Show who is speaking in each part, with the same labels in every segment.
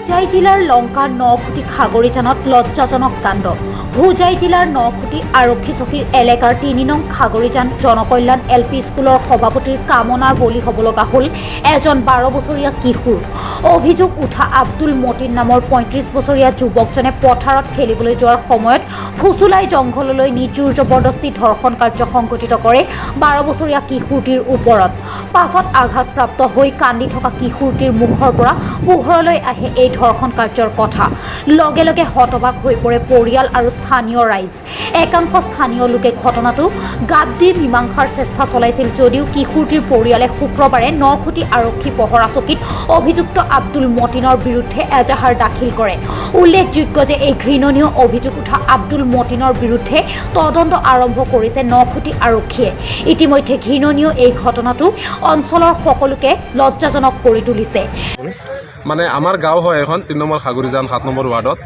Speaker 1: হোজাই জিলাৰ লংকা নখুটি খাগৰিজানত লজ্জাজনক কাণ্ড। হোজাই জিলাৰ নখুটি আৰক্ষী চকীৰ এলেকাৰ ৩ নং খাগৰিজান জনকল্যাণ LP স্কুলৰ সভাপতিৰ কামনাৰ বলি হ'ব লগা হ'ল এজন 12 বছৰীয়া কিশোৰ। অভিযোগ উঠা আব্দুল মতিন নামৰ ৩৫ বছৰীয়া যুৱকজনে পথাৰত খেলিবলৈ যোৱাৰ সময়ত ফুচুলাই জংঘললৈ নিজুৰ জবৰদস্তি ধৰ্ষণ কাৰ্য সংঘটিত কৰে 12 বছৰীয়া কিশোৰটিৰ ওপৰত। পাছত আঘাতপ্ৰাপ্ত হৈ কান্দি থকা কিশোৰটিৰ মুখৰ পৰা পোহৰলৈ আহে এই ধৰ্ষণ কাৰ্যৰ কথা। লগে লগে হতবাক হৈ পৰে পৰিয়াল আৰু স্থানীয় ৰাইজ। একাংশ স্থানীয় লোকে ঘটনাটো গাত দি মীমাংসাৰ চেষ্টা চলাইছিল যদিও কিশোৰটিৰ পৰিয়ালে শুক্ৰবাৰে নখুটি আৰক্ষী পহৰা চকীত অভিযুক্ত আব্দুল মতিনৰ বিৰুদ্ধে এজাহাৰ দাখিল কৰে। উল্লেখযোগ্য যে এই ঘৃণনীয় অভিযোগ উঠা আব্দুল মতিনৰ বিৰুদ্ধে তদন্ত আৰম্ভ কৰিছে নখুটি আৰক্ষীয়ে। ইতিমধ্যে ঘৃণনীয় এই ঘটনাটো অঞ্চলৰ সকলোকে লজ্জাজনক কৰি তুলিছে।
Speaker 2: মানে আমাৰ গাঁও হয় এখন ৩ নম্বৰ খাগৰিজান ৭ নম্বৰ ৱাৰ্ডত,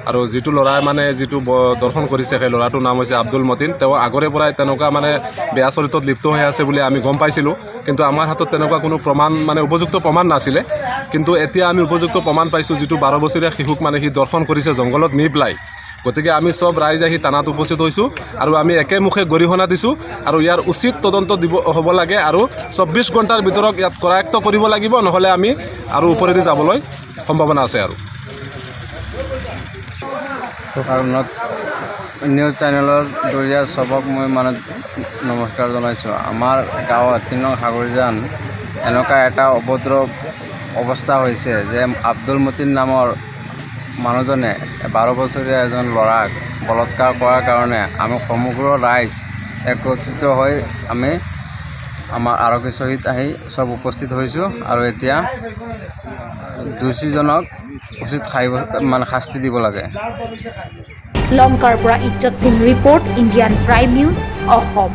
Speaker 2: আৰু যিটো ল'ৰাই মানে যিটো দৰ্শন কৰিছে সেই ল'ৰাটোৰ নাম হৈছে আব্দুল মতিন। তেওঁ আগৰে পৰাই তেনেকুৱা মানে বেয়া চৰিত্ৰত লিপ্ত হৈ আছে বুলি আমি গম পাইছিলোঁ, কিন্তু আমাৰ হাতত তেনেকুৱা কোনো প্ৰমাণ মানে উপযুক্ত প্ৰমাণ নাছিলে। কিন্তু এতিয়া আমি উপযুক্ত প্ৰমাণ পাইছোঁ, যিটো 12 বছৰীয়া শিশুক মানে সি দৰ্শন কৰিছে জংঘলত নি পেলাই। গতিকে আমি চব ৰাইজ আহি থানাত উপস্থিত হৈছোঁ আৰু আমি একেমুখে গৰিহণা দিছোঁ আৰু ইয়াৰ উচিত তদন্ত হ'ব লাগে আৰু 24 ঘণ্টাৰ ভিতৰত ইয়াত কৰায়ত্ব কৰিব লাগিব, নহ'লে আমি আৰু ওপৰেদি যাবলৈ সম্ভাৱনা আছে। আৰু
Speaker 3: নিউজ চেনেলৰ জৰিয়তে চবক মই মানে নমস্কাৰ জনাইছোঁ। আমাৰ গাঁৱত ৩ নং খাগৰিজান এনেকুৱা এটা অভদ্ৰ অৱস্থা হৈছে যে আব্দুল মতিন নামৰ মানুহজনে 12 বছৰীয়া এজন ল'ৰাক বলৎকাৰ কৰাৰ কাৰণে আমি সমগ্ৰ ৰাইজ একত্ৰিত হৈ আমি আমাৰ আৰক্ষী চকীত আহি চব উপস্থিত হৈছোঁ আৰু এতিয়া দোষীজনক উচিত শাস্তি দিব লাগে।
Speaker 1: লংকাৰ পৰা ইজ্জত Singh report, Indian prime news, Assam.